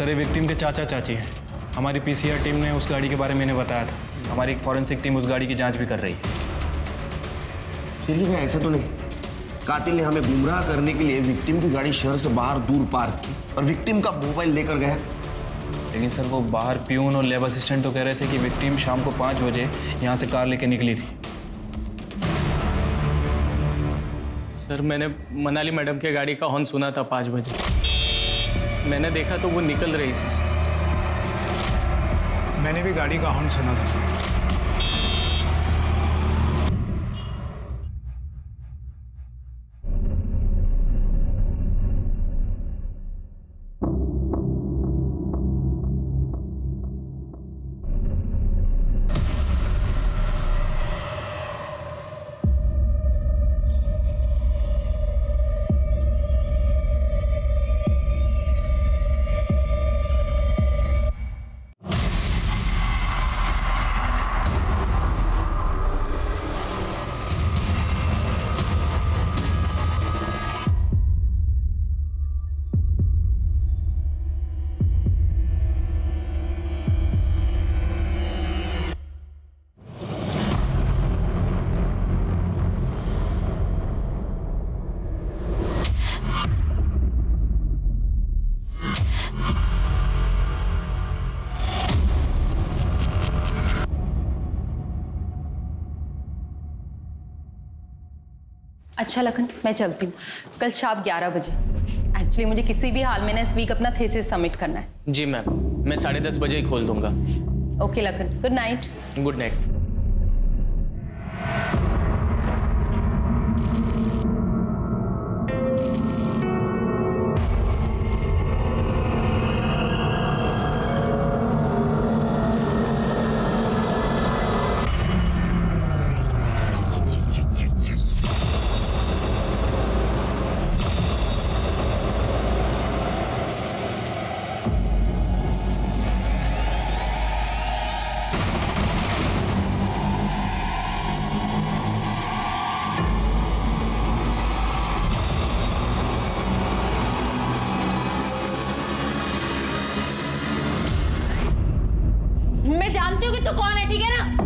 Sir ये victim के चाचा चाची हैं। हमारी पीसीआर टीम ने उस गाड़ी के बारे में इन्हें बताया था। हमारी एक फॉरेंसिक टीम उस गाड़ी की जांच भी कर रही है। चलिए भाई, ऐसा तो नहीं कातिल ने हमें गुमराह करने के लिए विक्टिम की गाड़ी शहर से बाहर दूर पार्क की और विक्टिम का मोबाइल लेकर गया। लेकिन सर वो बाहर प्यून और लैब असिस्टेंट तो कह रहे थे कि विक्टिम शाम को 5 बजे यहाँ से कार लेके निकली थी। सर मैंने मनाली मैडम के गाड़ी का हॉर्न सुना था 5 बजे। मैंने देखा तो वो निकल रही थी। मैंने भी गाड़ी का हॉर्न सुना था सर। अच्छा लखन, मैं चलती हूँ। कल शाम 11 बजे। एक्चुअली मुझे किसी भी हाल में ना इस वीक अपना थीसिस सबमिट करना है। जी मैम, मैं 10:30 बजे ही खोल दूंगा। Okay Lakhan, good night. Good night. मैं जानती हूँ कि तू कौन है, ठीक है ना?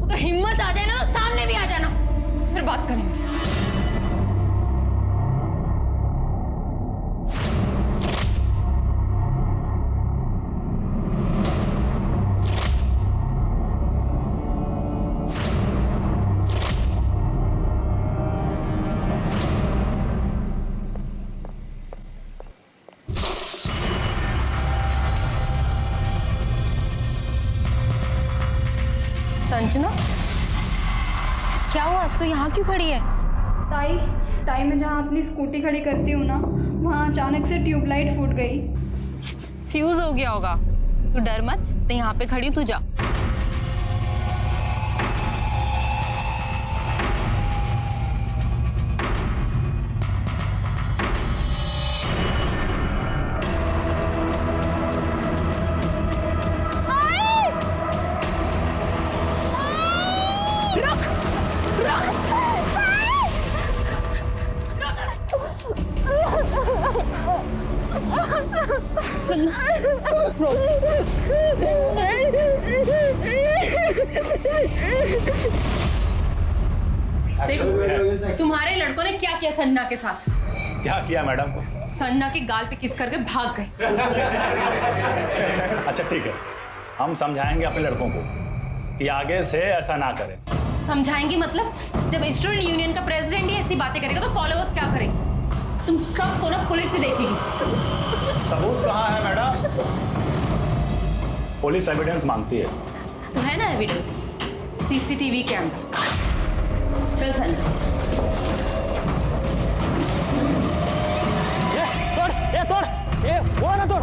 अगर हिम्मत आ जाए ना तो सामने भी आ जाना, फिर बात करेंगे। संजना, क्या हुआ? तू यहाँ क्यों खड़ी है? ताई मैं जहाँ अपनी स्कूटी खड़ी करती हूँ ना, वहाँ अचानक से ट्यूबलाइट फूट गई। फ्यूज हो गया होगा। तू डर मत, तो यहाँ पे खड़ी, तू जा। देखो, तुम्हारे लड़कों ने क्या किया सन्ना के साथ? क्या किया मैडम? सन्ना के गाल पे किस करके भाग गए। अच्छा ठीक है, हम समझाएंगे अपने लड़कों को कि आगे से ऐसा ना करें। समझाएंगे मतलब? जब स्टूडेंट यूनियन का प्रेसिडेंट ही ऐसी बातें करेगा तो फॉलोअर्स क्या करेंगे? तुम सबको ना पुलिस ही देखेगी। सबूत कहाँ है मैडम? पुलिस एविडेंस मांगती है। तो है ना एविडेंस, सीसीटीवी कैमरा। चल सन्ना। ये वो ना तोड़।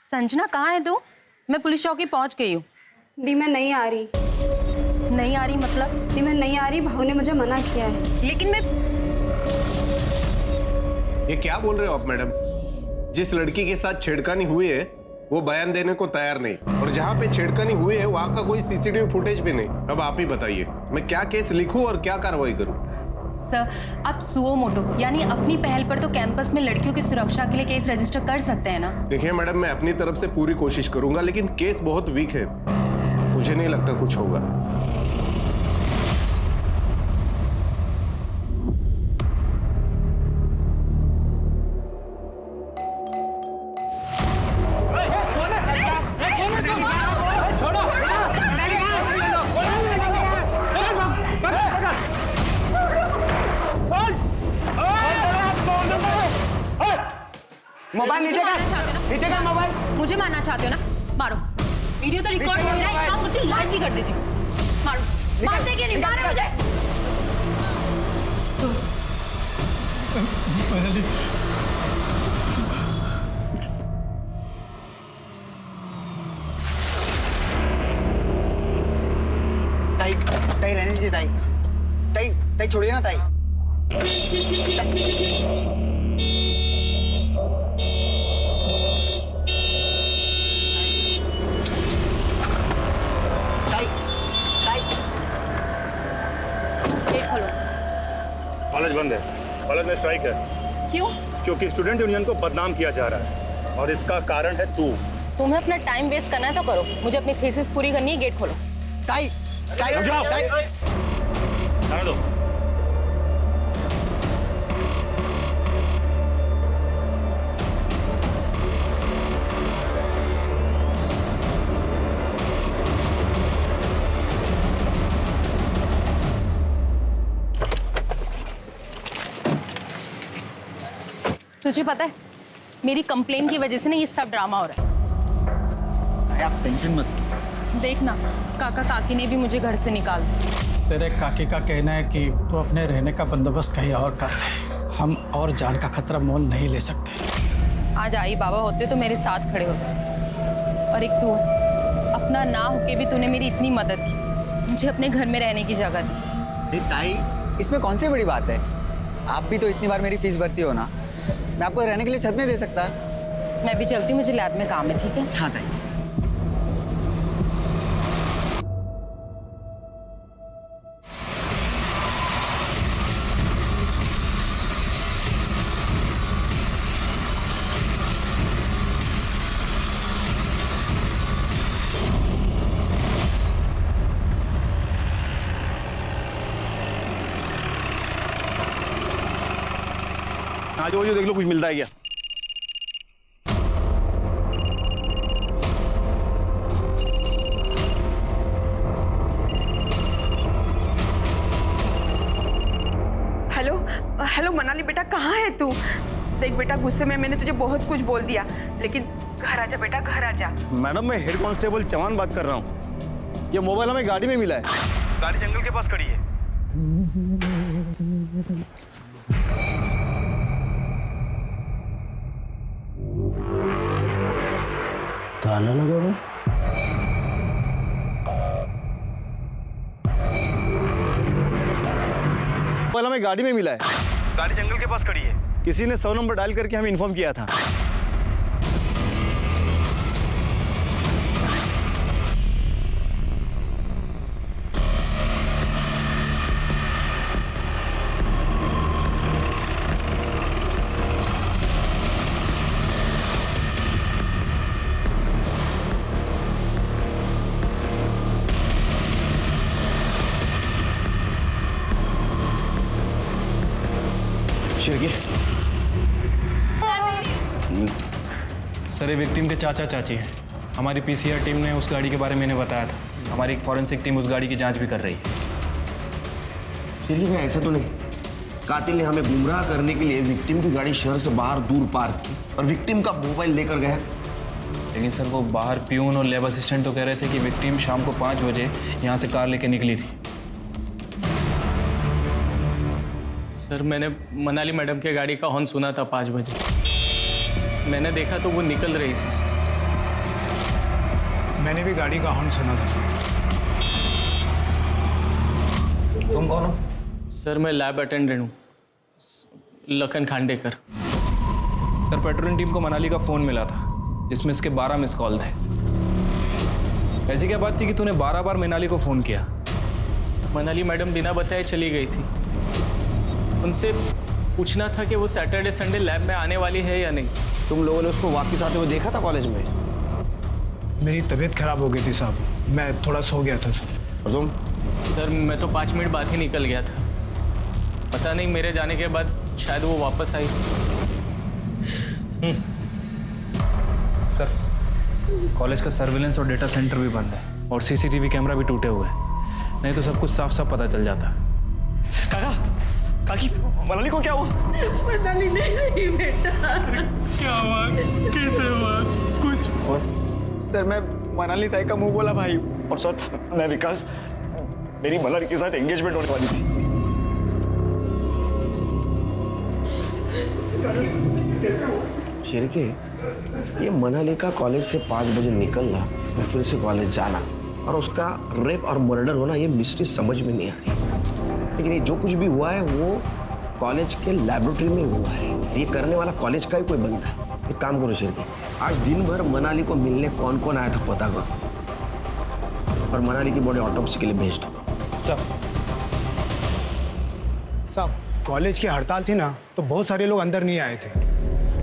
संजना कहाँ है तू? मैं पुलिस चौकी पहुंच गई हूँ। दी मैं नहीं आ रही। नहीं आ रही मतलब? दी मैं नहीं आ रही, भाऊ ने मुझे मना किया है। लेकिन मैं ये क्या बोल रहे हो आप मैडम? जिस लड़की के साथ छेड़खानी हुई है वो बयान देने को तैयार नहीं, और जहाँ पे छेड़खानी हुई है वहां का कोई सीसीटीवी फुटेज भी नहीं। अब आप ही बताइए मैं क्या केस लिखूं और क्या कार्रवाई करूं? सर, आप सुओ मोटो यानी अपनी पहल पर तो कैंपस में लड़कियों की सुरक्षा के लिए केस रजिस्टर कर सकते हैं ना? देखिए मैडम, मैं अपनी तरफ से पूरी कोशिश करूंगा, लेकिन केस बहुत वीक है, मुझे नहीं लगता कुछ होगा। मोबाइल नीचे कर मोबाइल। मुझे मारना चाहते हो ना? मारो। वीडियो तो रिकॉर्ड हो रहा है, काम करती हूँ, लाइव भी कर देती हूँ। मारो। मारते कि नहीं? मारो मुझे। ताई ताई रहने दीजिए ताई। ताई ताई छोड़िए ना ताई। कॉलेज बंद है, कॉलेज में स्ट्राइक है। क्यों? क्योंकि स्टूडेंट यूनियन को बदनाम किया जा रहा है और इसका कारण है तू। तुम्हें अपना टाइम वेस्ट करना है तो करो, मुझे अपनी थीसिस पूरी करनी है। गेट खोलो। ताई ताई रुक जाओ। ताई जाने दो। तुझे पता है मेरी कंप्लेन की वजह से ना ये सब ड्रामा हो रहा है। आप टेंशन मत लो। देखना, काका काकी ने भी मुझे घर से निकाल दिया। तेरे काकी का कहना है कि तू अपने रहने का बंदोबस्त कहीं और कर ले, हम और जान का खतरा मोल नहीं ले सकते। आज आई बाबा होते तो मेरे साथ खड़े होते, और एक तू अपना ना होके भी तूने मेरी इतनी मदद की, मुझे अपने घर में रहने की जगह दी। ताई इसमें कौन सी बड़ी बात है? आप भी तो इतनी बार मेरी फीस भरती हो ना, मैं आपको रहने के लिए छत नहीं दे सकता। मैं भी चलती हूँ, मुझे लैब में काम है। ठीक है? हाँ ताई। आज वो जो देख लो कुछ मिलता है क्या? हेलो हेलो मनाली बेटा, कहाँ है तू? देख बेटा, गुस्से में मैंने तुझे बहुत कुछ बोल दिया, लेकिन घर आजा बेटा, घर आजा। मैडम, मैं हेड कांस्टेबल चौहान बात कर रहा हूँ। ये मोबाइल हमें गाड़ी में मिला है, गाड़ी जंगल के पास खड़ी है। ताला लगा हुआ है। मोबाइल हमें गाड़ी में मिला है, गाड़ी जंगल के पास खड़ी है। किसी ने 100 नंबर डायल करके हमें इन्फॉर्म किया था। सर, ये विक्टिम के चाचा चाची हैं। हमारी पीसीआर टीम ने उस गाड़ी के बारे में इन्हें बताया था। हमारी एक फॉरेंसिक टीम उस गाड़ी की जांच भी कर रही है। चलिए भाई, ऐसा तो नहीं कातिल ने हमें गुमराह करने के लिए विक्टिम की गाड़ी शहर से बाहर दूर पार्क की और विक्टिम का मोबाइल लेकर गया। लेकिन सर, वो बाहर प्यून और लैब असिस्टेंट तो कह रहे थे कि विक्टिम शाम को 5 बजे यहाँ से कार लेके निकली थी। सर, मैंने मनाली मैडम के गाड़ी का हॉर्न सुना था 5 बजे। मैंने देखा तो वो निकल रही थी। मैंने भी गाड़ी का हॉर्न सुना था सर। तुम कौन हो? सर, मैं लैब अटेंडेंट हूँ, Lakhan Khandekar. Sir patrolling team को मनाली का फ़ोन मिला था जिसमें इसके 12 मिस कॉल थे। ऐसी क्या बात थी कि तूने 12 बार मनाली को फ़ोन किया? मनाली मैडम बिना बताए चली गई थी। उनसे पूछना था कि वो सैटरडे संडे लैब में आने वाली है या नहीं। तुम लोगों ने उसको वापस आते हुए देखा था कॉलेज में? मेरी तबीयत खराब हो गई थी साहब, मैं थोड़ा सो गया था सर। और तुम? सर मैं तो 5 मिनट बाद ही निकल गया था। पता नहीं मेरे जाने के बाद शायद वो वापस आई। सर कॉलेज का सर्विलेंस और डेटा सेंटर भी बंद है और सीसीटीवी कैमरा भी टूटे हुए हैं, नहीं तो सब कुछ साफ साफ पता चल जाता। काका, काकी, मनाली को क्या हुआ? मनाली नहीं रही बेटा। क्या हुआ? कैसे हुआ? कुछ सर मैं मनाली ताई का मुंह बोला भाई। और सर मैं विकास, मेरी मनाली के साथ एंगेजमेंट होने वाली थी। शिरके, ये मनाली का कॉलेज से 5 बजे निकलना और फिर से कॉलेज जाना और उसका रेप और मर्डर होना, ये मिस्ट्री समझ में नहीं आ रही। लेकिन ये जो कुछ भी हुआ है वो कॉलेज के लैबोरेटरी में हुआ है। ये करने वाला कॉलेज का ही कोई बनता है। एक काम करो शिरके, आज दिन भर मनाली को मिलने कौन कौन आया था पता करो और मनाली की बॉडी ऑटोप्सी के लिए भेज दो। साहब कॉलेज की हड़ताल थी ना, तो बहुत सारे लोग अंदर नहीं आए थे।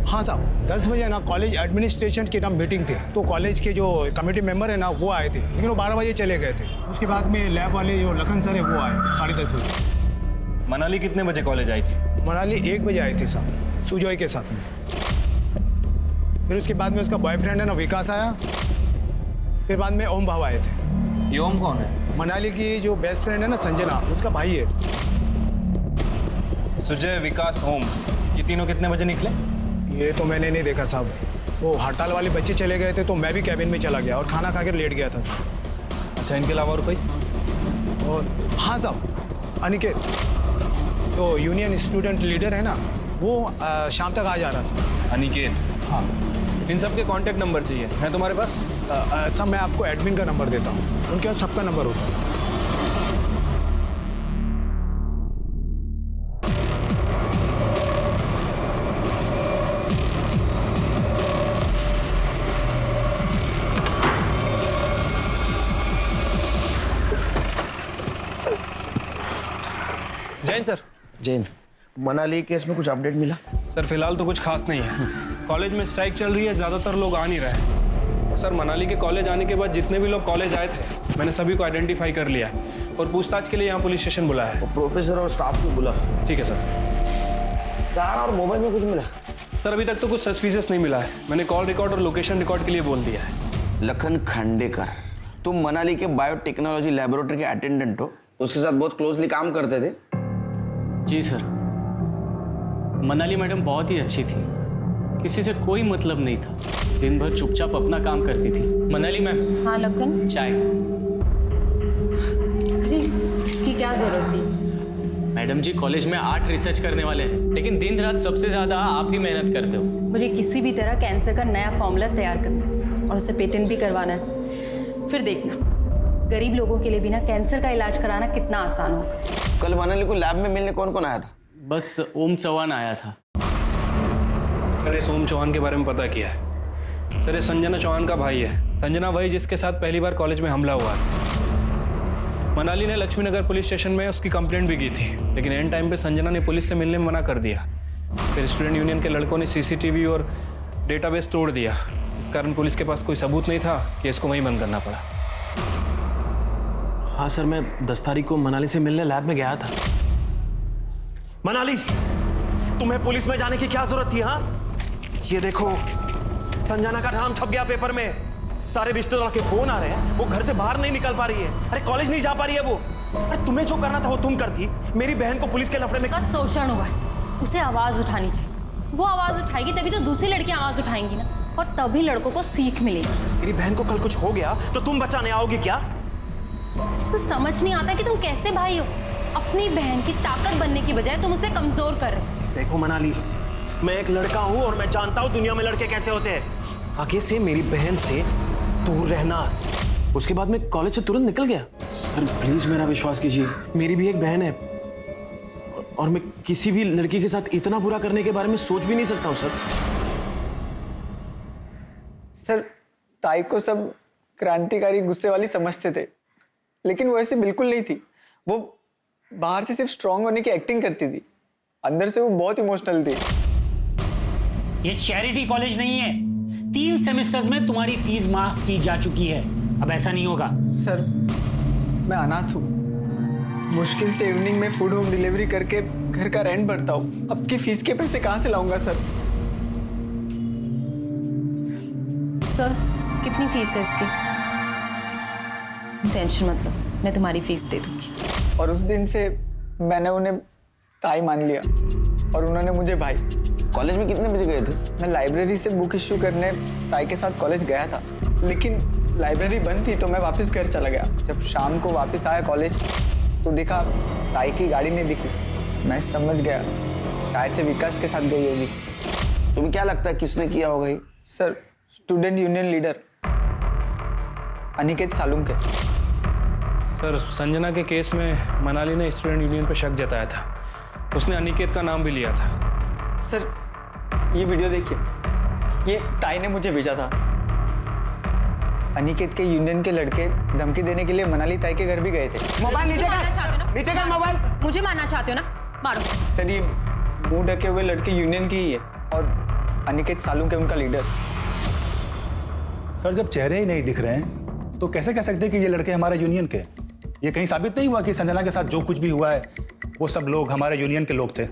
हाँ साहब 10 बजे ना कॉलेज एडमिनिस्ट्रेशन की ना मीटिंग थी, तो कॉलेज के जो कमेटी मेंबर है ना वो आए थे, लेकिन वो 12 बजे चले गए थे। उसके बाद में लैब वाले जो लखन सर है वो आए 10:30 बजे। मनाली कितने बजे कॉलेज आई थी? मनाली 1 बजे आई थी साहब, सुजॉय के साथ में। फिर उसके बाद में उसका बॉयफ्रेंड है ना विकास आया, फिर बाद में ओम भाव आए थे। ये ओम कौन है? मनाली की जो बेस्ट फ्रेंड है ना संजना, उसका भाई है। सुजय, विकास, ओम, ये तीनों कितने बजे निकले? ये तो मैंने नहीं देखा साहब, वो हड़ताल वाले बच्चे चले गए थे तो मैं भी कैबिन में चला गया और खाना खा कर लेट गया था। अच्छा, इनके अलावा और कोई? और हाँ साहब अनिकेत, तो यूनियन स्टूडेंट लीडर है ना, वो शाम तक आ जा रहा था। अनिकेत? हाँ। इन सब के कॉन्टैक्ट नंबर चाहिए, है तुम्हारे पास? सब मैं आपको एडमिन का नंबर देता हूँ, उनके पास सबका नंबर होता है। जैन सर। जैन, मनाली केस में कुछ अपडेट मिला? सर फिलहाल तो कुछ खास नहीं है। कॉलेज में स्ट्राइक चल रही है, ज़्यादातर लोग आ नहीं रहे हैं। और सर मनाली के कॉलेज आने के बाद जितने भी लोग कॉलेज आए थे मैंने सभी को आइडेंटिफाई कर लिया और पूछताछ के लिए यहाँ पुलिस स्टेशन बुलाया है। प्रोफेसर और स्टाफ को बुला। ठीक है सर। कार और मोबाइल में कुछ मिला? सर अभी तक तो कुछ सस्पिशियस नहीं मिला है। मैंने कॉल रिकॉर्ड और लोकेशन रिकॉर्ड के लिए बोल दिया है। लखन खांडेकर, तुम मनाली के बायोटेक्नोलॉजी लैबोरेटरी के अटेंडेंट हो, उसके साथ बहुत क्लोजली काम करते थे? जी सर, मनाली मैडम बहुत ही अच्छी थी, किसी से कोई मतलब नहीं था, दिन भर चुपचाप अपना काम करती थी। मनाली मैम। हाँ लखन। चाय। अरे इसकी क्या जरूरत थी? मैडम जी कॉलेज में 8 रिसर्च करने वाले हैं, लेकिन दिन रात सबसे ज्यादा आप ही मेहनत करते हो। मुझे किसी भी तरह कैंसर का नया फॉर्मूला तैयार करना है और उसे पेटेंट भी करवाना है। फिर देखना गरीब लोगों के लिए भी ना कैंसर का इलाज कराना कितना आसान होगा। कल मनाली को लैब में मिलने कौन कौन आया था? बस ओम चौहान आया था। मैंने ओम चौहान के बारे में पता किया है। सर ये संजना चौहान का भाई है। संजना वही जिसके साथ पहली बार कॉलेज में हमला हुआ था। मनाली ने लक्ष्मी नगर पुलिस स्टेशन में उसकी कंप्लेंट भी की थी, लेकिन एंड टाइम पे संजना ने पुलिस से मिलने में मना कर दिया। फिर स्टूडेंट यूनियन के लड़कों ने सीसीटीवी और डेटाबेस तोड़ दिया। इस कारण पुलिस के पास कोई सबूत नहीं था कि इसको वहीं बंद करना पड़ा। हाँ सर, मैं 10 तारीख को मनाली से मिलने लैब में गया था। मनाली, तुम्हें पुलिस में जाने की क्या जरूरत थी? हाँ, ये देखो संजना का नाम छप गया पेपर में, सारे रिश्तेदारों के फोन आ रहे हैं, वो घर से बाहर नहीं निकल पा रही है, अरे कॉलेज नहीं जा पा रही है वो। अरे तुम्हें जो करना था वो तुम करती, मेरी बहन को पुलिस के लफड़े में। उसका शोषण हुआ है, उसे आवाज उठानी चाहिए। वो आवाज उठाएगी तभी तो दूसरी लड़कियां आवाज उठाएंगी ना, और तभी लड़कों को सीख मिलेगी। मेरी बहन को कल कुछ हो गया तो तुम बचाने आओगी क्या? इसको समझ नहीं आता कि तुम कैसे भाई हो। अपनी बहन की ताकत बनने की बजाय तुम उसे कमजोर कर रहे हो। देखो मनाली, मैं एक लड़का हूं और मैं जानता हूं दुनिया में लड़के कैसे होते हैं। आगे से मेरी बहन से दूर रहना। उसके बाद मैं कॉलेज से तुरंत निकल गया। सर प्लीज मेरा विश्वास कीजिए, मेरी भी एक बहन है और मैं किसी भी लड़की के साथ इतना बुरा करने के बारे में सोच भी नहीं सकता हूं सर। ताई को सब क्रांतिकारी गुस्से वाली समझते थे, लेकिन वो ऐसी बिल्कुल नहीं थी। वो बाहर से सिर्फ स्ट्रांग होने की एक्टिंग करती थी, अंदर से वो बहुत इमोशनल थी। ये चैरिटी कॉलेज नहीं है। 3 सेमेस्टर्स में तुम्हारी फीस माफ की जा चुकी है, अब ऐसा नहीं होगा। सर, मैं अनाथ हूँ, मुश्किल से इवनिंग में फूड होम डिलीवरी करके घर का रेंट भरता हूँ। अब की फीस के पैसे कहाँ से लाऊंगा सर? सर, कितनी फीस है इसकी? टेंशन मत लो, मैं तुम्हारी फीस दे दूंगी। और उस दिन से मैंने उन्हें ताई मान लिया और उन्होंने मुझे भाई। कॉलेज में कितने बजे गए थे? मैं लाइब्रेरी से बुक इश्यू करने ताई के साथ कॉलेज गया था, लेकिन लाइब्रेरी बंद थी तो मैं वापस घर चला गया। जब शाम को वापस आया कॉलेज तो देखा ताई की गाड़ी नहीं दिखी। मैं समझ गया शायद से विकास के साथ गई होगी। तुम्हें क्या लगता है किसने किया होगा ये? Sir, student union leader Aniket Salunke. Sir, Sanjana के केस में मनाली ने स्टूडेंट यूनियन पर शक जताया था। उसने अनिकेत का नाम भी लिया था। सर, ये वीडियो देखिए, ये ताई ने मुझे भेजा था। अनिकेत के यूनियन के लड़के धमकी देने के लिए मनाली ताई के घर भी गए थे। मोबाइल नीचे कर मोबाइल। मुझे मारना चाहते हो ना? मारो। सर, ये मुंह ढके हुए लड़के यूनियन की ही है और अनिकेत सालुंके उनका लीडर। सर, जब चेहरे ही नहीं दिख रहे हैं तो कैसे कह सकते हैं कि ये लड़के हमारे यूनियन के? ये कहीं साबित नहीं हुआ कि संजना के साथ जो कुछ भी हुआ है वो सब लोग हमारे यूनियन के लोग थे?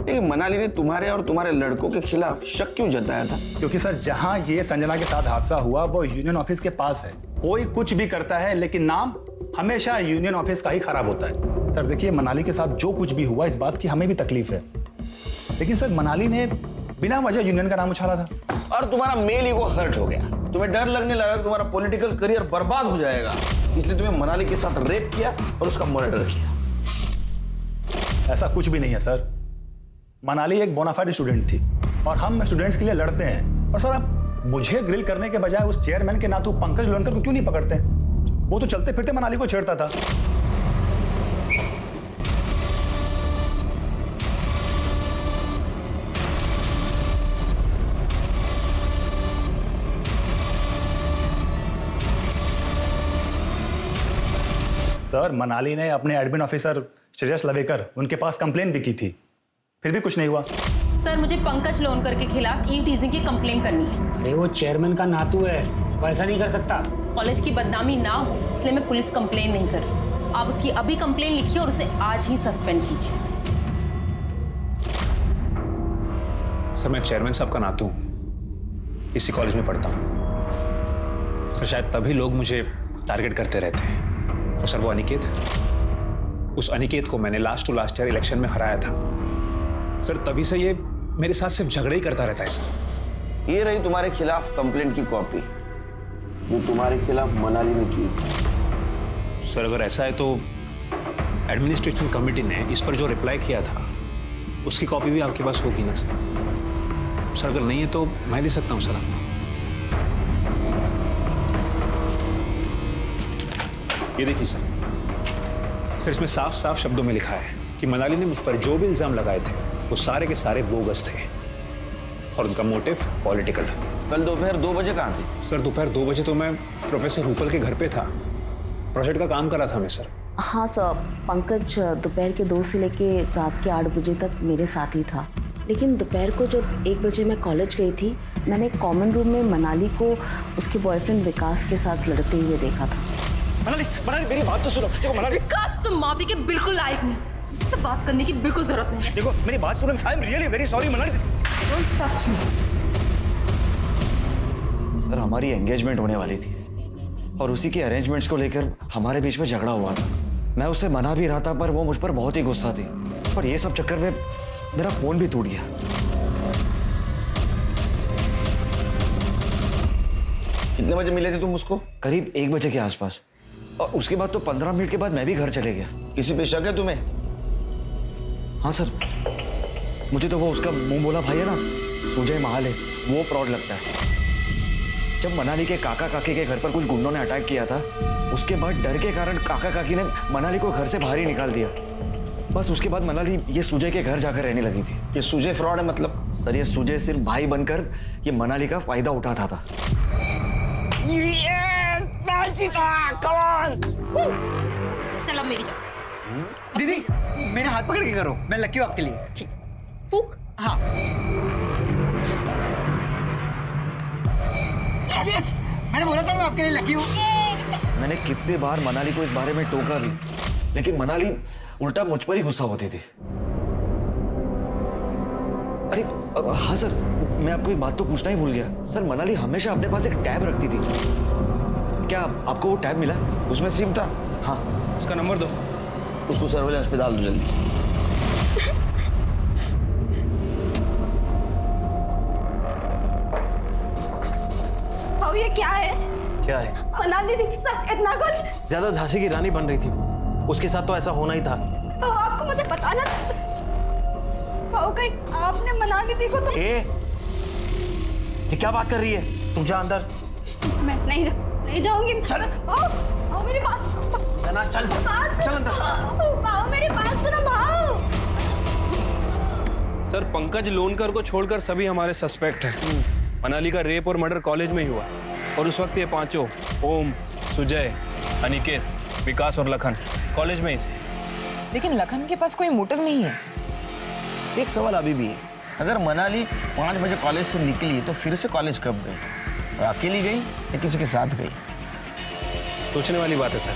लेकिन मनाली ने तुम्हारे और तुम्हारे लड़कों के खिलाफ शक क्यों जताया था? क्योंकि सर, जहां ये संजना के साथ हादसा हुआ वो यूनियन ऑफिस के पास है। कोई कुछ भी करता है लेकिन नाम हमेशा यूनियन ऑफिस का ही खराब होता है। सर देखिए, मनाली के साथ जो कुछ भी हुआ इस बात की हमें भी तकलीफ है, लेकिन सर मनाली ने बिना वजह यूनियन का नाम उछाला था और तुम्हारा मेल ईगो हर्ट हो गया। तुम्हें डर लगने लगा कि तुम्हारा पॉलिटिकल करियर बर्बाद हो जाएगा, इसलिए तुम्हें मनाली के साथ रेप किया और उसका मर्डर किया। ऐसा कुछ भी नहीं है सर। मनाली एक बोनाफाइड स्टूडेंट थी और हम स्टूडेंट्स के लिए लड़ते हैं। और सर, आप मुझे ग्रिल करने के बजाय उस चेयरमैन के नातू पंकज लोनकर को क्यों नहीं पकड़ते? वो तो चलते फिरते मनाली को छेड़ता था। सर, मनाली ने अपने एडमिन ऑफिसर श्रेयस लवेकर उनके पास कंप्लेन भी की थी, फिर भी कुछ नहीं हुआ। सर, मुझे पंकज लोनकर के खिलाफ ईव टीजिंग की कंप्लेन करनी है। अरे वो चेयरमैन का नातू है, वो ऐसा नहीं कर सकता। कॉलेज की बदनामी ना हो इसलिए मैं पुलिस कंप्लेन नहीं कर रही। आप उसकी अभी कंप्लेन लिखिए और उसे आज ही सस्पेंड कीजिए। सर, मैं चेयरमैन साहब का नातू हूँ, इसी कॉलेज में पढ़ता हूँ। सर, शायद तभी लोग मुझे टारगेट करते रहते हैं। और सर, वो अनिकेत, उस अनिकेत को मैंने last to last year election में हराया था। सर, तभी से ये मेरे साथ सिर्फ झगड़े ही करता रहता है सर। ये रही तुम्हारे खिलाफ कंप्लेंट की कॉपी जो तुम्हारे खिलाफ मनाली ने की थी। सर, अगर ऐसा है तो एडमिनिस्ट्रेशन कमेटी ने इस पर जो रिप्लाई किया था उसकी कॉपी भी आपके पास होगी ना सर? सर, अगर नहीं है तो मैं दे सकता हूँ सर आपको। ये देखिए सर, इसमें साफ साफ शब्दों में लिखा है कि मनाली ने मुझ पर जो भी इल्जाम लगाए थे वो सारे के सारे बोगस थे और उनका मोटिव पॉलिटिकल। कल दोपहर 2 बजे कहाँ थे? सर, दोपहर 2 बजे तो मैं प्रोफेसर रूपल के घर पे था, प्रोजेक्ट का काम कर रहा था मैं सर। हाँ सर, पंकज दोपहर के 2 से लेके रात के 8 बजे तक मेरे साथ ही था, लेकिन दोपहर को जब 1 बजे मैं कॉलेज गई थी, मैंने कॉमन रूम में मनाली को उसके बॉयफ्रेंड विकास के साथ लड़ते हुए देखा था। मनाली, मेरी बात तो सुनो। देखो मनाली, विकास, तुम माफी के बिल्कुल लायक नहीं, इससे बात करने की बिल्कुल जरूरत नहीं है। देखो मेरी बात सुनो। I am really very sorry Manali. Don't touch me. Sir, हमारी एंगेजमेंट होने वाली थी और उसी के अरेंजमेंट्स को लेकर हमारे बीच में झगड़ा हुआ था। मैं उसे मना भी रहा था पर वो मुझ पर बहुत ही गुस्सा थी और ये सब चक्कर में मेरा फोन भी टूट गया। कितने बजे मिले थे तुम उसको? करीब 1 बजे के आसपास, और उसके बाद तो 15 मिनट के बाद मैं भी घर चले गया। किसी पे शक है तुम्हें? हाँ सर, मुझे तो वो उसका मुंह बोला भाई है ना, सुजय महाल है, वो फ्रॉड लगता है। जब मनाली के काका काकी के घर पर कुछ गुंडों ने अटैक किया था, उसके बाद डर के कारण काका काकी ने मनाली को घर से बाहर ही निकाल दिया। बस उसके बाद मनाली ये सुजय के घर जाकर रहने लगी थी। ये सुजय फ्रॉड है मतलब? सर, ये सुजय सिर्फ भाई बनकर ये मनाली का फायदा उठाता था। चल अब मेरी जाओ। दीदी मेरे हाथ पकड़ के करो, मैं लकी हूँ आपके लिए। ठीक। फूक। हाँ। यस, मैंने बोला था मैं आपके लिए लकी हूँ। मैंने कितने बार मनाली को इस बारे में टोका भी, लेकिन मनाली उल्टा मुझ पर ही गुस्सा होती थी। अरे हाँ सर, मैं आपको एक बात तो पूछना ही भूल गया। सर मनाली हमेशा अपने पास एक टैब रखती थी, क्या आपको वो टैब मिला? उसमें सिम था। हाँ। उसका नंबर दो। उसको सर्वेलेंस पे डाल दो जल्दी से। भाऊ ये क्या है? क्या है? मनाली दीदी के साथ इतना कुछ? ज्यादा झांसी की रानी बन रही थी वो, उसके साथ तो ऐसा होना ही था। भाऊ आपको मुझे बताना चाहिए। भाऊ कहीं आपने मनाली दी को तो? ये क्या बात कर रही है? तुम जा अंदर। मैं नहीं जाऊंगी। चल। भाऊ मेरी बात जना, चल चल अंदर। भाऊ मेरी बात सुनो भाऊ। सर पंकज लोनकर को छोड़कर सभी हमारे सस्पेक्ट हैं। मनाली का रेप और मर्डर कॉलेज में ही हुआ और उस वक्त ये पांचों ओम, सुजय, अनिकेत, विकास और लखन कॉलेज में ही थे। लेकिन लखन के पास कोई मोटिव नहीं है। एक सवाल अभी भी है, अगर मनाली 5 बजे कॉलेज से निकली तो फिर से कॉलेज कब गई? और अकेली गई या किसी के साथ गई? सोचने वाली बात है सर।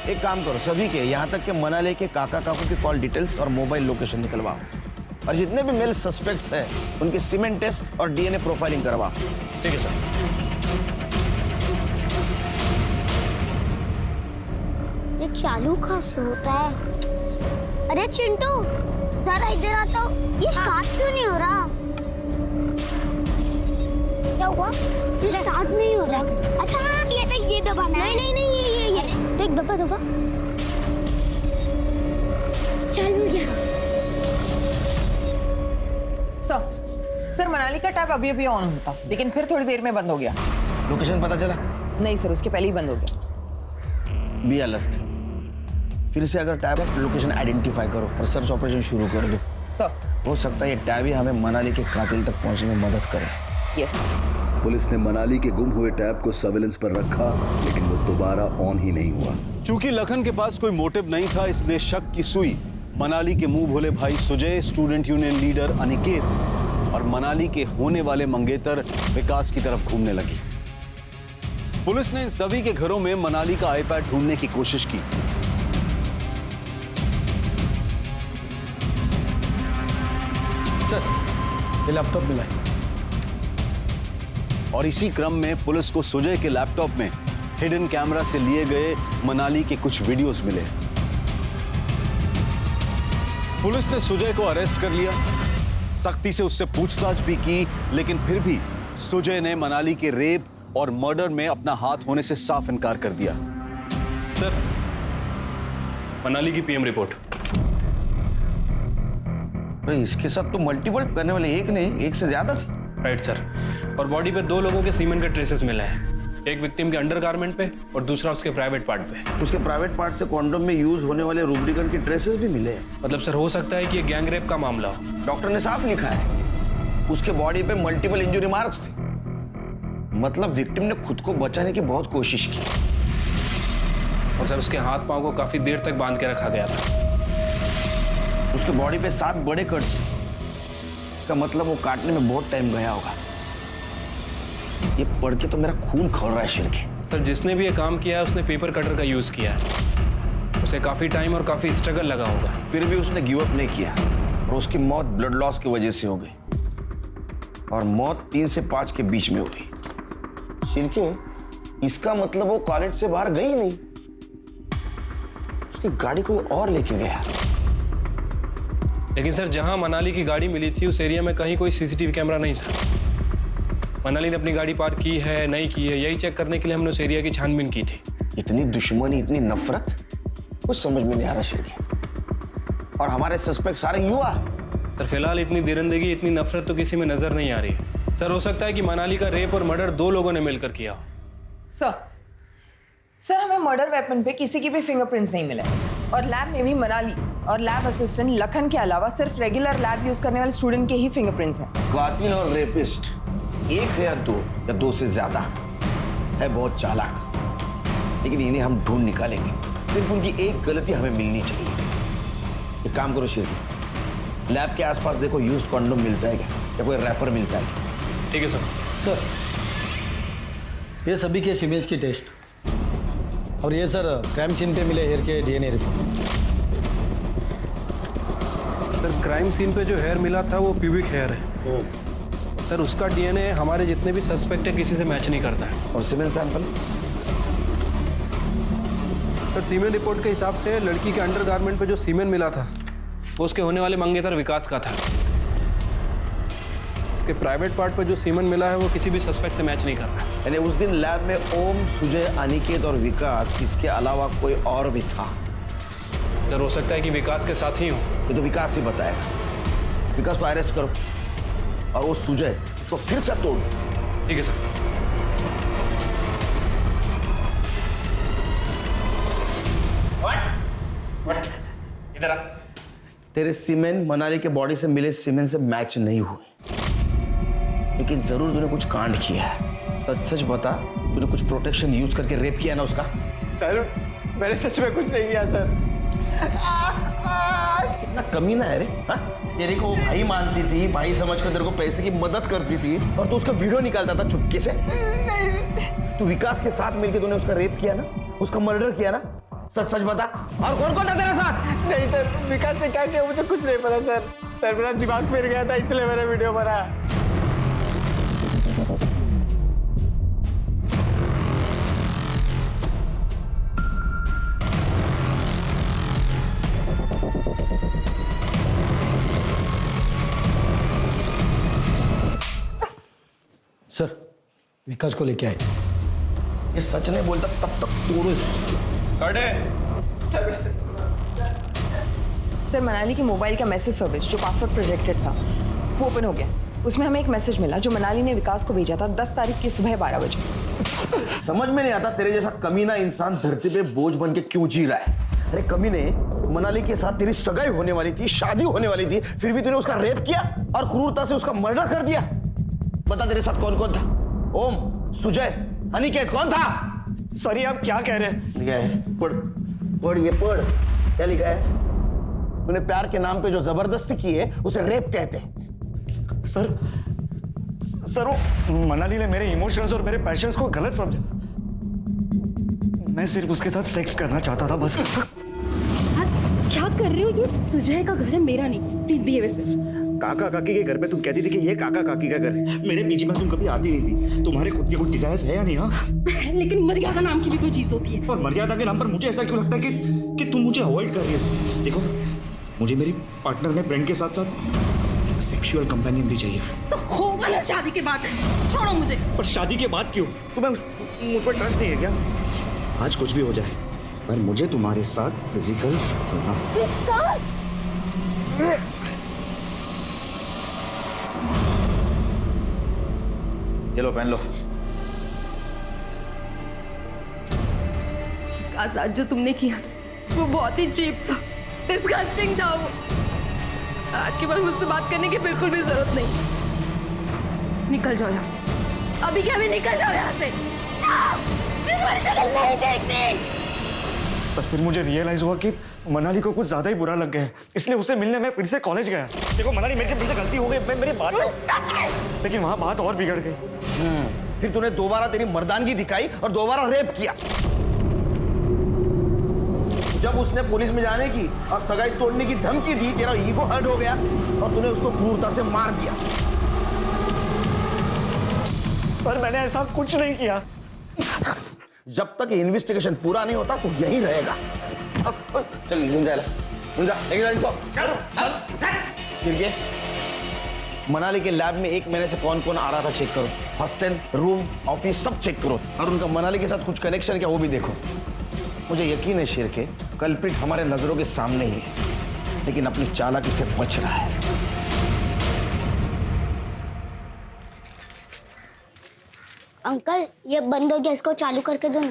एक काम करो, सभी के यहाँ तक के मनाली के काका काकू की कॉल डिटेल्स और मोबाइल लोकेशन निकलवाओ, और जितने भी मेल सस्पेक्ट्स हैं उनके सीमेंट टेस्ट और डीएनए प्रोफाइलिंग करवाओ। ठीक है सर। ये चालू कहाँ से होता है? अरे चिंटू जरा इधर आता हूँ। ये स्टार्ट क्यों नहीं हो रहा? क्या हुआ? ये स्टार्ट नहीं हो रहा। अच्छा ये देख, ये दबाना है। नहीं ये देख, दबा चालू हो गया। सर मनाली का टैब अभी ऑन होता, लेकिन फिर थोड़ी देर में बंद हो गया। लोकेशन पता चला? नहीं सर, उसके पहले ही बंद हो गया। Be alert. फिर से अगर टैब है लोकेशन आइडेंटिफाई करो और सर्च ऑपरेशन शुरू कर दो। सर हो सकता है ये टैब ही हमें मनाली के कातिल तक पहुंचने में मदद करे। यस। पुलिस ने मनाली के गुम हुए टैब को सर्विलेंस पर रखा, लेकिन वो दोबारा ऑन ही नहीं हुआ। क्योंकि लखन के पास कोई मोटिव नहीं था, इसलिए शक की सुई मनाली के मुंह भोले भाई Sujay, student union leader Aniket और मनाली के होने वाले मंगेतर विकास की तरफ घूमने लगी। पुलिस ने इन सभी के घरों में मनाली का आईपैड ढूंढने की कोशिश की। सर ये लैपटॉप मिला है। और इसी क्रम में पुलिस को सुजय के लैपटॉप में हिडन कैमरा से लिए गए मनाली के कुछ वीडियोस मिले। पुलिस ने सुजय को अरेस्ट कर लिया, सख्ती से उससे पूछताछ भी की, लेकिन फिर भी सुजय ने मनाली के रेप और मर्डर में अपना हाथ होने से साफ इनकार कर दिया। सर मनाली की पीएम रिपोर्ट। इसके साथ तो मल्टीपल करने वाले एक नहीं, एक से ज्यादा थे। Right sir. और बॉडी पे 2 लोगों के सीमेंट के ट्रेसेस मिले हैं, एक विक्टिम के अंडरगारमेंट पे और दूसरा उसके प्राइवेट पार्ट पे। उसके प्राइवेट पार्ट से कॉन्डोम में यूज होने वाले रूब्रिकेंट के ट्रेसेस भी मिले हैं। मतलब सर हो सकता है कि ये गैंग रेप का मामला हो। डॉक्टर ने साफ लिखा है उसके बॉडी पे मल्टीपल इंजरी मार्क्स थे, मतलब विक्टिम ने खुद को बचाने की बहुत कोशिश की। और सर उसके हाथ पांव को काफी देर तक बांध के रखा गया था। उसके बॉडी पे 7 बड़े कट्स, इसका मतलब वो काटने में बहुत टाइम गया होगा। ये पढ़ के तो मेरा खून खौल रहा है सिर के। सर जिसने भी ये काम किया है उसने पेपर कटर का यूज किया है, उसे काफी टाइम और काफी स्ट्रगल लगा होगा। फिर भी उसने गिव अप नहीं किया और उसकी मौत ब्लड लॉस की वजह से हो गई, और मौत 3 से 5 के बीच में हुई। सिर के इसका मतलब वो कॉलेज से बाहर गई नहीं, उसकी गाड़ी कोई और लेके गया। लेकिन सर जहां मनाली की गाड़ी मिली थी उस एरिया में कहीं कोई सीसीटीवी कैमरा नहीं था। मनाली ने अपनी गाड़ी पार्क की है नहीं की है, यही चेक करने के लिए हमने उस एरिया की छानबीन की थी। इतनी दुश्मनी, इतनी नफरत, कुछ समझ में नहीं आ रहा सिर के। और हमारे सस्पेक्ट सारे युवा। सर फिलहाल इतनी दरिंदगी, इतनी नफरत तो किसी में नजर नहीं आ रही। सर हो सकता है कि मनाली का रेप और मर्डर 2 लोगों ने मिलकर किया हो। सर हमें मर्डर वेपन पे किसी की भी फिंगरप्रिंट्स नहीं मिले, और लैब में भी मनाली और लैब असिस्टेंट लखन के अलावा सिर्फ रेगुलर लैब यूज करने वाले स्टूडेंट के ही फिंगरप्रिंट्स हैं। कातिल और रेपिस्ट एक है या दो से ज्यादा है बहुत चालाक, लेकिन इन्हें हम ढूंढ निकालेंगे। सिर्फ उनकी एक गलती हमें मिलनी चाहिए। एक काम करो शेरगी, लैब के आसपास देखो यूज्ड कॉन्डोम मिलता है क्या, या कोई रैपर मिलता है क्या? ठीक है सर। सर ये सभी केस इमेज की टेस्ट, और ये सर क्राइम सीन पे मिले हेयर के DNA report. Sir crime scene पे जो हेयर मिला था वो प्यूबिक हेयर है सर। उसका डीएनए हमारे जितने भी सस्पेक्ट है किसी से मैच नहीं करता है। और सीमेन सैंपल? सर सीमेन रिपोर्ट के हिसाब से लड़की के अंडरगारमेंट पे जो सीमेन मिला था वो उसके होने वाले मंगेतर विकास का था। उसके प्राइवेट पार्ट पर जो सीमेन मिला है वो किसी भी सस्पेक्ट से मैच नहीं कर रहा है। यानी उस दिन लैब में ओम, सुजय, अनिकेत और विकास, इसके अलावा कोई और भी था? सर हो सकता है कि विकास के साथ ही हो। ये तो विकास ही बताएगा। विकास को अरेस्ट करो और वो सुजय उसको फिर से तोड़। ठीक है सर। इधर आ। तेरे सीमेन मनाली के बॉडी से मिले सीमेन से मैच नहीं हुए, लेकिन जरूर तूने कुछ कांड किया है। सच सच बता, तूने कुछ प्रोटेक्शन यूज करके रेप किया ना उसका? सर मैंने सच में कुछ नहीं किया सर। कितना कमीना है रे। हाँ? तेरे को भाई मानती थी, भाई समझकर तेरे को पैसे की मदद करती थी, और तू उसका वीडियो निकालता था चुपके से। तू विकास के साथ मिलकर तूने उसका रेप किया ना, उसका मर्डर किया ना? सच सच बता। और कौन कौन था तेरे साथ? नहीं सर, विकास ने क्या किया मुझे कुछ नहीं पता सर। सर मेरा दिमाग फिर गया था इसलिए मैंने वीडियो बनाया। सर विकास को लेके आए। ये सच नहीं बोलता तब तक तोड़ो। सर मनाली की मोबाइल का मैसेज सर्विस जो पासवर्ड प्रोटेक्टेड था वो ओपन हो गया। उसमें हमें एक मैसेज मिला जो मनाली ने विकास को भेजा था 10 तारीख की सुबह 12 बजे। समझ में नहीं आता तेरे जैसा कमीना इंसान धरती पे बोझ बन के क्यों जी रहा है। अरे कमीने, मनाली के साथ तेरी सगाई होने वाली थी, शादी होने वाली थी, फिर भी तूने उसका रेप किया और क्रूरता से उसका मर्डर कर दिया। बता तेरे साथ कौन कौन था? ओम, सुजय, अनिकेत, कौन था? सॉरी आप क्या कह रहे हैं? लिखा है, पढ़ पढ़, ये पढ़। क्या लिखा है? तूने प्यार के नाम पे जो जबरदस्ती की है उसे रेप कहते हैं। सर वो मनाली ने मेरे इमोशंस और मेरे पैशंस को गलत समझा। मैं सिर्फ उसके साथ सेक्स करना चाहता था बस। क्या कर रहे हो? ये सुजय का घर है, मेरा नहीं। Please behave yourself. काका काकी के घर पे तुम कहती थी कि ये काका काकी का घर है। मेरे पीछे में तुम कभी आती नहीं थी। तुम्हारे खुद के कुछ डिजायर्स है या नहीं? हाँ, लेकिन मर्यादा नाम की भी कोई चीज होती है। और मर्यादा के नाम पर मुझे ऐसा क्यों लगता है कि तुम मुझे अवॉइड कर रही हो? देखो, मुझे मेरी पार्टनर में फ्रेंड के साथ साथ एक सेक्सुअल कंपेनियन भी चाहिए। तो होगा ना शादी के बाद। छोड़ो मुझे। पर शादी के बाद क्यों? तुम्हें मुझ पर ट्रस्ट नहीं है क्या? आज कुछ भी हो जाए, पर मुझे तुम्हारे साथ फिजिकल ये लो, पहन लो। आज जो तुमने किया वो बहुत ही चीप था, डिस्गस्टिंग था वो। आज के बाद मुझसे बात करने की बिल्कुल भी जरूरत नहीं। निकल जाओ यहाँ से, अभी के अभी निकल जाओ यहाँ से। नहीं देखनी। पर फिर मुझे रियलाइज हुआ कि मनाली को कुछ ज्यादा ही बुरा लग गया है, इसलिए उसे मिलने मैं फिर से कॉलेज गया। देखो मनाली, मेरे से फिर से गलती हो गई, मेरी बात लेकिन वहां बात और बिगड़ गई। फिर तूने दोबारा तेरी मर्दानगी दिखाई और दोबारा रेप किया। जब उसने पुलिस में जाने की और सगाई तोड़ने की धमकी दी, तेरा ईगो हर्ट हो गया और तूने उसको क्रूरता से मार दिया। सर मैंने ऐसा कुछ नहीं किया। जब तक इन्वेस्टिगेशन पूरा नहीं होता तो यही रहेगा। चल गुंजा लेके जा इनको। सर मनाली के लैब में 1 महीने से कौन कौन आ रहा था चेक करो। हॉस्टल, रूम, ऑफिस सब चेक करो, और उनका मनाली के साथ कुछ कनेक्शन क्या वो भी देखो। मुझे यकीन है शेर के कल्प्रिट हमारे नजरों के सामने ही है, लेकिन अपनी चालाकी से बच रहा है। अंकल ये बंद हो गया, इसको चालू करके दो ना।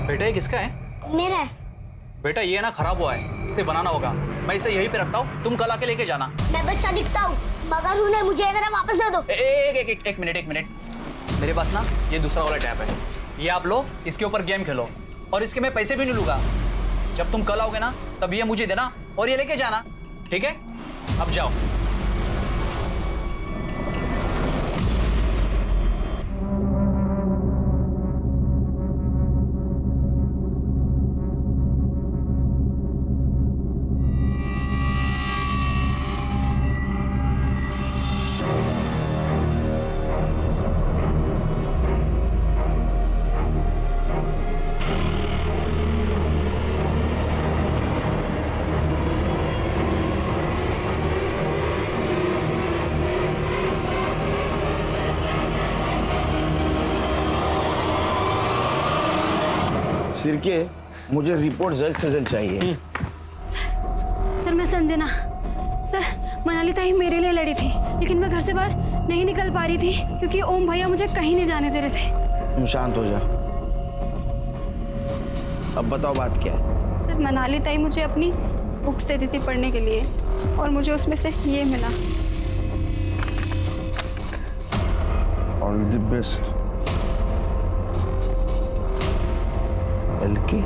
बेटा ये किसका है? मेरा है। बेटा ये ना खराब हुआ है, इसे बनाना होगा। मैं इसे यहीं पे रखता हूँ, तुम कल आके लेके जाना। मैं बच्चा दिखता हूँ मगर हूँ नहीं, मुझे मेरा वापस दे दो। एक मिनट। मेरे पास ना ये दूसरा वाला टैब है, ये आप लो, इसके ऊपर गेम खेलो और इसके मैं पैसे भी नहीं लूंगा। जब तुम कल आओगे ना तब ये मुझे देना और ये लेके जाना, ठीक है? अब जाओ। सिरके, मुझे रिपोर्ट जल्द से जल्द चाहिए। सर मैं संजना। सर मनाली ताई मेरे लिए लड़ी थी, लेकिन मैं घर से बाहर नहीं निकल पा रही थी क्योंकि ओम भैया मुझे कहीं नहीं जाने दे रहे थे। तुम शांत हो जा। अब बताओ बात क्या है? सर मनाली ताई मुझे अपनी बुक्स देती थी पढ़ने के लिए और मुझे उसमें से ये मिला। All the best. एलके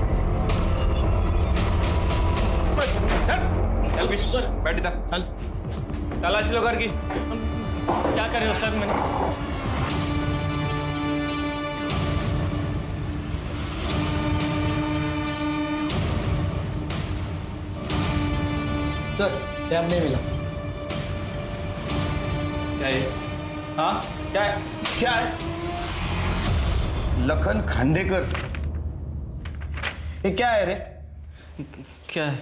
चल विश्व सर, बैठ इधर। चल तलाश लो घर की। क्या कर रहे हो सर? मैंने सर टैब नहीं मिला। क्या है? हाँ क्या है? क्या है? लखन खांडेकर, ये क्या है रे? क्या है?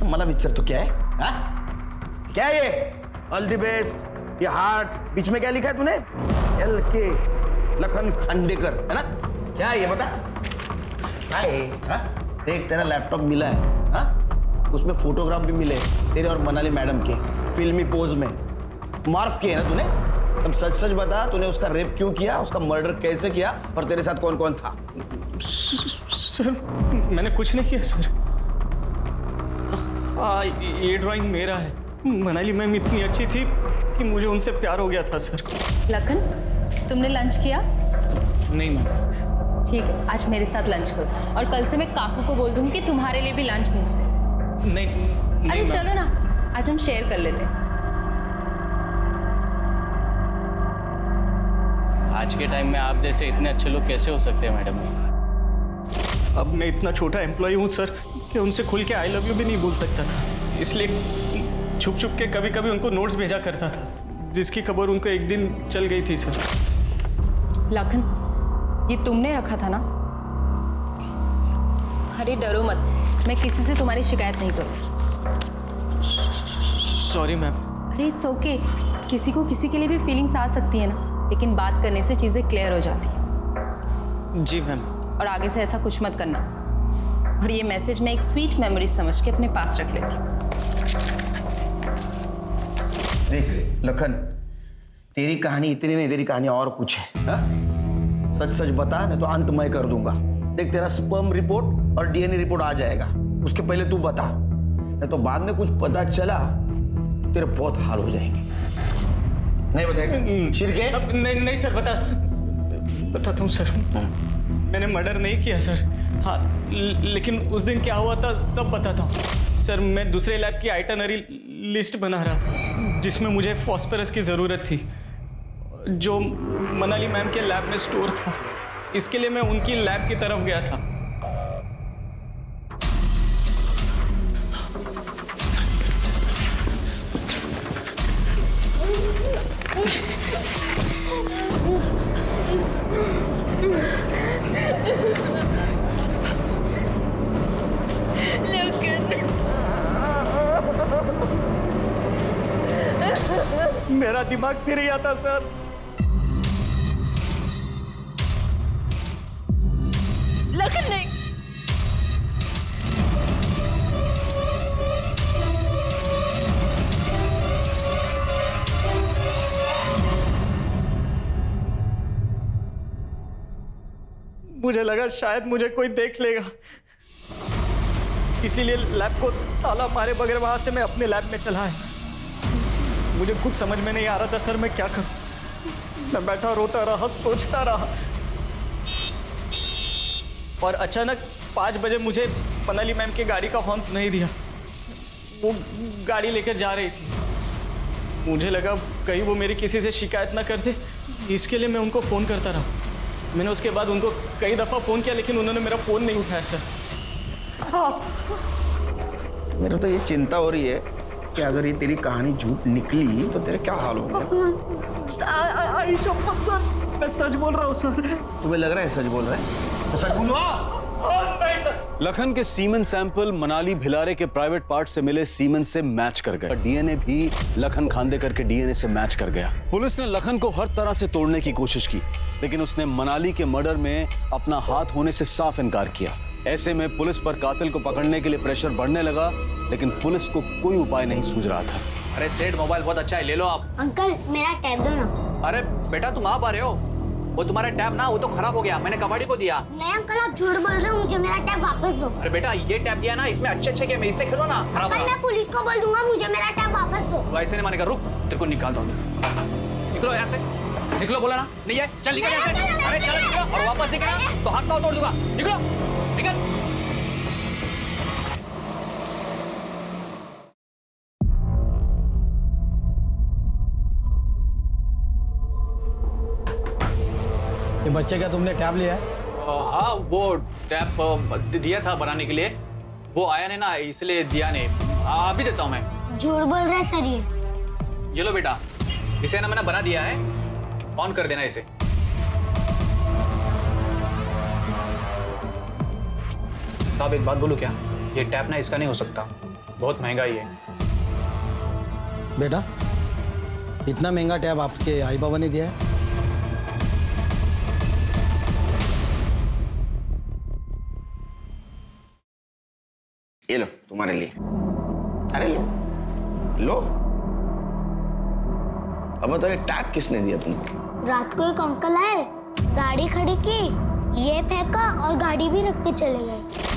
मला विचार तो क्या है? हाँ? क्या है ये? ऑल द बेस्ट, ये हार्ट, बीच में क्या लिखा है तूने? LK, लखन खांडेकर, है ना? क्या है ये बता? क्या है? हाँ? देख तेरा लैपटॉप मिला है, हाँ? उसमें फोटोग्राफ भी मिले तेरे और मनाली मैडम के, फिल्मी पोज में। मार्फ किए ना तूने? अब सच सच बता, तूने उसका रेप क्यों किया, उसका मर्डर कैसे किया और तेरे साथ कौन कौन था? सर मैंने कुछ नहीं किया सर। ये ड्राइंग मेरा है। मनाली मैम इतनी अच्छी थी कि मुझे उनसे प्यार हो गया था सर। लखन, तुमने लंच किया? नहीं मैम। ठीक है, आज मेरे साथ लंच करो और कल से मैं काकू को बोल दूंगी कि तुम्हारे लिए भी लंच भेज दे। नहीं अरे चलो ना, आज हम शेयर कर लेते हैं। आज के टाइम में आप जैसे इतने अच्छे लोग कैसे हो सकते हैं मैडम? अब मैं इतना छोटा एम्प्लॉय हूँ सर कि उनसे खुल के आई लव यू भी नहीं बोल सकता था, इसलिए छुप छुप के कभी कभी उनको नोट्स भेजा करता था, जिसकी खबर उनको एक दिन चल गई थी सर। लखन, ये तुमने रखा था ना? अरे डरो मत, मैं किसी से तुम्हारी शिकायत नहीं करूँगी। Sorry ma'am. अरे इट्स ओके, किसी को किसी के लिए भी फीलिंग्स आ सकती है ना, लेकिन बात करने से चीज़ें क्लियर हो जाती हैं। जी मैम। और आगे से ऐसा कुछ मत करना। और ये मैसेज मैं एक स्वीट मेमोरी समझ के अपने पास रख लेती हूँ। देख लखन, तेरी कहानी इतनी नहीं, तेरी कहानी और कुछ है। हा? सच सच बता, नहीं तो अंत मैं कर दूंगा। देख तेरा स्पर्म रिपोर्ट और DNA रिपोर्ट आ जाएगा, उसके पहले तू बता, नहीं तो बाद में कुछ पता चला तेरे बहुत हाल हो जाएंगे। नहीं बताएगा? शिरके? नहीं सर, बताता हूँ सर। मैंने मर्डर नहीं किया सर। हाँ, लेकिन उस दिन क्या हुआ था सब बताता हूँ सर। मैं दूसरे लैब की आइटनरी लिस्ट बना रहा था जिसमें मुझे फॉस्फोरस की ज़रूरत थी, जो मनाली मैम के लैब में स्टोर था। इसके लिए मैं उनकी लैब की तरफ गया था। मेरा दिमाग फिर गया था सर। लखन नहीं। मुझे लगा शायद मुझे कोई देख लेगा, इसीलिए लैब को ताला मारे बगैर वहां से मैं अपने लैब में चला है। मुझे कुछ समझ में नहीं आ रहा था सर मैं क्या करूं। मैं बैठा रोता रहा, सोचता रहा और अचानक 5 बजे मुझे मनाली मैम की गाड़ी का हॉर्न नहीं दिया। वो गाड़ी लेकर जा रही थी। मुझे लगा कहीं वो मेरी किसी से शिकायत ना कर दे, इसके लिए मैं उनको फ़ोन करता रहा। मैंने उसके बाद उनको कई दफ़ा फ़ोन किया लेकिन उन्होंने मेरा फ़ोन नहीं उठाया सर। मेरे तो ये चिंता हो रही है कि अगर ये तेरी कहानी झूठ निकली तो तेरे क्या हाल होगा। मैं सच बोल रहा हूँ सर। तुम्हें लग रहा है सच बोल रहा है तो सच बोलो। लखन के सीमेन सैंपल मनाली भिलारे के प्राइवेट पार्ट से मिले सीमेन से मैच कर गया। डीएनए भी लखन खांडेकर के डीएनए से मैच कर गया। पुलिस ने लखन को हर तरह से तोड़ने की कोशिश की लेकिन उसने मनाली के मर्डर में अपना हाथ होने से साफ इनकार किया। ऐसे में पुलिस पर कातिल को पकड़ने के लिए प्रेशर बढ़ने लगा लेकिन पुलिस को कोई उपाय नहीं सूझ रहा था। अरे सेठ मोबाइल बहुत अच्छा है, ले लो आप। अंकल मेरा टैब दो ना। अरे बेटा तुम आप आ रहे हो, वो तुम्हारा टैब ना वो तो खराब हो गया, मैंने कबाड़ी को दिया। नहीं अंकल आप झूठ बोल रहे हो, मुझे मेरा टैब वापस दो। अरे बेटा ये टैब दिया ना, इसमें अच्छे गेम है, इससे खेलो ना। खराब अंकल मैं पुलिस को बोल दूंगा, मुझे मेरा टैब वापस दो। तो ऐसे नहीं मानेगा, रुक तेरे को निकाल दो। निकलो यहाँ से, निकलो। बोला ना नहीं है, चल निकल यहाँ से। अरे चलो निकलो और वापस निकला तो हाथ पाँव तोड़ दूंगा। निकलो निकल। ये बच्चे क्या तुमने टैब लिया है? हाँ वो टैब दिया था बनाने के लिए, वो आया नहीं ना इसलिए दिया नहीं। अभी देता हूँ मैं। झूठ बोल रहा है सर ये लो बेटा, इसे ना मैंने बना दिया है, ऑन कर देना इसे। साहब एक बात बोलूं क्या, ये टैप ना इसका नहीं हो सकता, बहुत महंगा ही है। बेटा इतना महंगा टैब आपके आई बाबा ने दिया है? ये लो तुम्हारे लिए। अरे लो लो। अब बताओ ये टैग किसने दिया तुमको? रात को एक अंकल आए, गाड़ी खड़ी की, ये फेंका और गाड़ी भी रख के चले गए।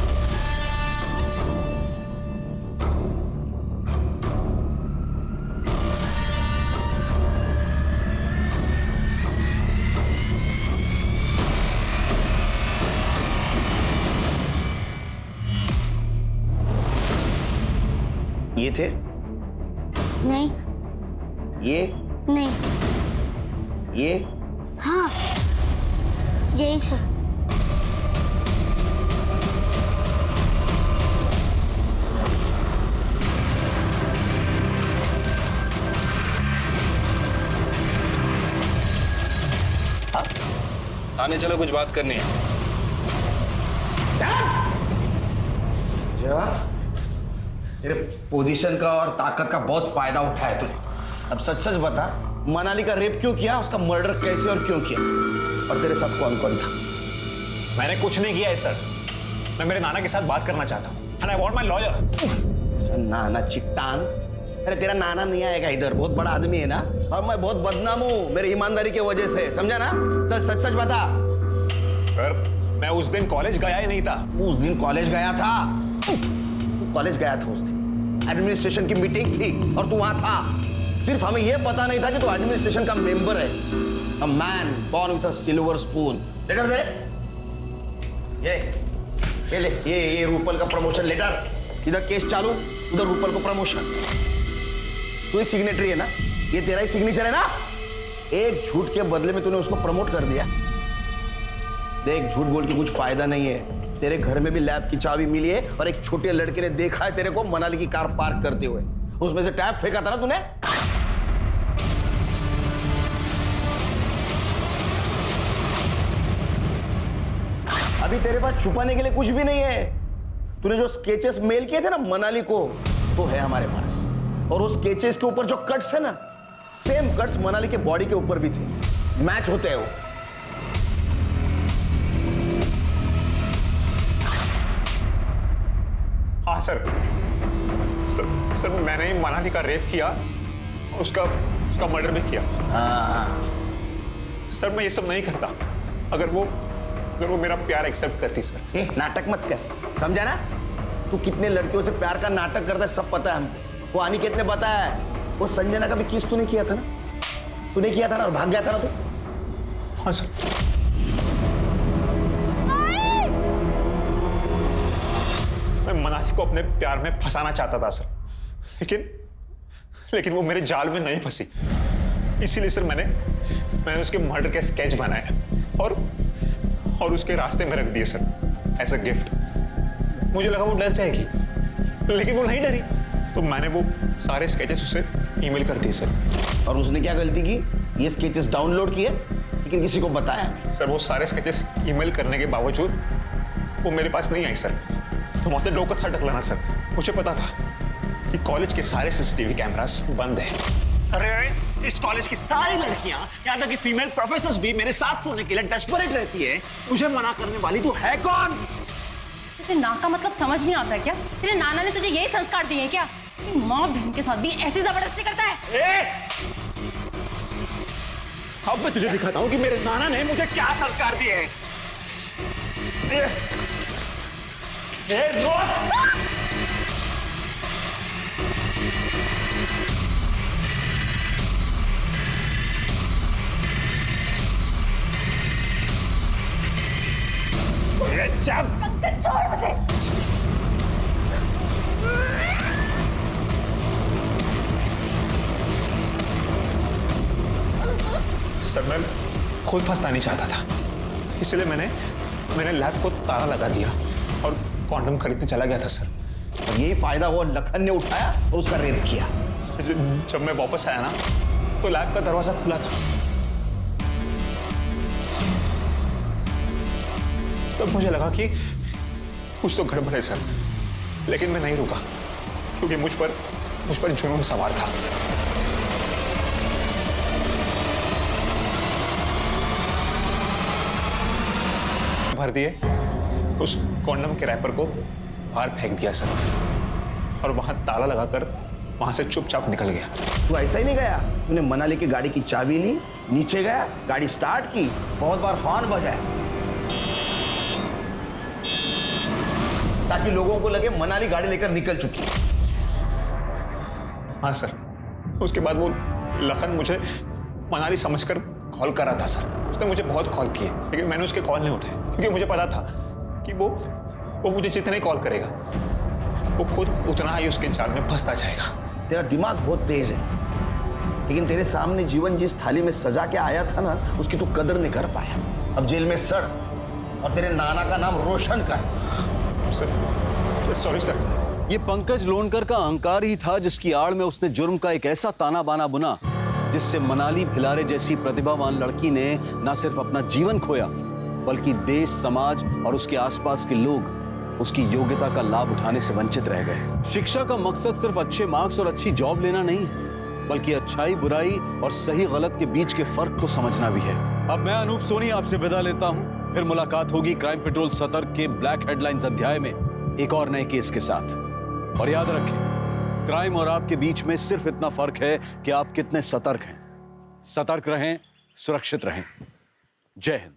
ये थे? नहीं। ये? नहीं। ये? हाँ यही थे। थाने चलो, कुछ बात करनी है। तेरे पोजीशन का और ताकत का बहुत फायदा उठाया तुझे। अब सच सच बता, मनाली का रेप क्यों किया, उसका मर्डर कैसे और क्यों किया, और तेरे साथ कौन कौन था? मैंने कुछ नहीं किया है सर, मैं मेरे नाना के साथ बात करना चाहता हूँ and I want my lawyer। नाना चिट्टान? अरे तेरा नाना नहीं आएगा इधर, बहुत बड़ा आदमी है ना, और मैं बहुत बदनाम हूँ मेरी ईमानदारी की वजह से, समझा ना? सच सच सच बता। सर मैं उस दिन कॉलेज गया ही नहीं था। उस दिन कॉलेज गया था? कॉलेज गया था उस दिन, एडमिनिस्ट्रेशन की मीटिंग थी और तू वहां था। सिर्फ हमें यह पता नहीं था कि तू एडमिनिस्ट्रेशन का मेंबर है। A man born with a silver spoon. Letter दे। ये ले, ये रूपल का प्रमोशन लेटर। इधर केस चालू, उधर रूपल को प्रमोशन। तू ही सिग्नेटरी है ना, ये तेरा ही सिग्नेचर है ना? एक झूठ के बदले में तूने उसको प्रमोट कर दिया। देख झूठ बोल के कुछ फायदा नहीं है, तेरे घर में भी लैब की चाबी मिली है और एक छोटे लड़के ने देखा है तेरे को मनाली की कार पार्क करते हुए, उसमें से टैब फेंका था ना तूने। अभी तेरे पास छुपाने के लिए कुछ भी नहीं है। तूने जो स्केचेस मेल किए थे ना मनाली को, वो है हमारे पास, और उस स्केचेस के ऊपर जो कट्स है ना, सेम कट्स मनाली के बॉडी के ऊपर भी थे, मैच होते हैं वो। हाँ सर, सर मैंने ही मनाली का रेप किया, उसका मर्डर भी किया। सर मैं ये सब नहीं करता अगर वो मेरा प्यार एक्सेप्ट करती। सर नाटक मत कर, समझा ना? तू कितने लड़कियों से प्यार का नाटक करता है सब पता है हमको। वो अनिकेत ने बताया है। वो संजना का भी किस तूने किया था ना? तूने किया था ना और भाग गया था ना तू? हाँ सर। मैं मनाली को अपने प्यार में फंसाना चाहता था सर, लेकिन वो मेरे जाल में नहीं फंसी। इसीलिए सर मैंने उसके मर्डर के स्केच बनाए और उसके रास्ते में रख दिए सर एज अ गिफ्ट। मुझे लगा वो डर जाएगी, लेकिन वो नहीं डरी, तो मैंने वो सारे स्केचेस उसे ईमेल कर दिए सर। और उसने क्या गलती की? ये स्केचेस डाउनलोड किए लेकिन किसी को बताया? सर वो सारे स्केचेस ईमेल करने के बावजूद वो मेरे पास नहीं आई सर। तो मुझसे डोकत सा डकलाना सर। मुझे पता था कि कॉलेज के सारे सीसीटीवी कैमरास बंद हैं। अरे इस कॉलेज की सारी लड़कियां, यहाँ तक कि फीमेल प्रोफेसर्स भी मेरे साथ सोने के लिए डेस्परेट रहती है। मुझे मना करने वाली तू है कौन? तुझे ना का मतलब समझ नहीं आता क्या? तेरे नाना ने तुझे यही संस्कार दिए क्या कि माँ बहन के साथ भी ऐसी जबरदस्ती करता है? अब मैं तुझे दिखाता हूँ कि मेरे नाना ने मुझे क्या संस्कार दिए हैं। छोड़ मुझे। सर मैं खुद फंसना नहीं चाहता था, इसलिए मैंने लैब को ताला लगा दिया और कॉन्डम खरीदने चला गया था सर। और यही फायदा वो लखन ने उठाया और उसका रेप किया। जब मैं वापस आया ना तो लैब का दरवाजा खुला था। तब मुझे लगा कि कुछ तो गड़बड़ है सर, लेकिन मैं नहीं रुका क्योंकि मुझ पर जुनून सवार था। भर दिए, उस कॉन्डम के रैपर को बाहर फेंक दिया सर, और वहां ताला लगाकर वहां से चुपचाप निकल गया। तू ऐसा ही नहीं गया? तूने मनाली की गाड़ी की चाबी ली, नीचे गया, गाड़ी स्टार्ट की, बहुत बार हॉर्न बजाया ताकि लोगों को लगे मनाली गाड़ी लेकर निकल चुकी। हाँ सर। उसके बाद वो लखन मुझे मनाली समझकर कॉल कर रहा था सर। उसने मुझे बहुत कॉल किए, लेकिन मैंने उसके कॉल नहीं उठाए क्योंकि मुझे पता था कि वो मुझे जितने कॉल करेगा वो खुद उतना ही उसके जाल में फंसता जाएगा। तेरा दिमाग बहुत तेज है, लेकिन तेरे सामने जीवन जिस थाली में सजा के आया था ना, उसकी तू कदर नहीं कर पाया। अब जेल में सड़ और तेरे नाना का नाम रोशन कर। Sir sorry sir. ये पंकज लोनकर का अहंकार ही था जिसकी आड़ में उसने जुर्म का एक ऐसा ताना बाना बुना जिससे मनाली भिलारे जैसी प्रतिभावान लड़की ने न सिर्फ अपना जीवन खोया बल्कि देश, समाज और उसके आसपास के लोग उसकी योग्यता का लाभ उठाने से वंचित रह गए। शिक्षा का मकसद सिर्फ अच्छे मार्क्स और अच्छी जॉब लेना नहीं है, बल्कि अच्छाई, बुराई और सही गलत के बीच के फर्क को समझना भी है। अब मैं अनूप सोनी आपसे विदा लेता हूं। फिर मुलाकात होगी क्राइम पेट्रोल सतर्क के ब्लैक हेडलाइंस अध्याय में एक और नए केस के साथ। और याद रखें, क्राइम और आपके बीच में सिर्फ इतना फर्क है कि आप कितने सतर्क हैं। सतर्क रहें, सुरक्षित रहें। जय हिंद।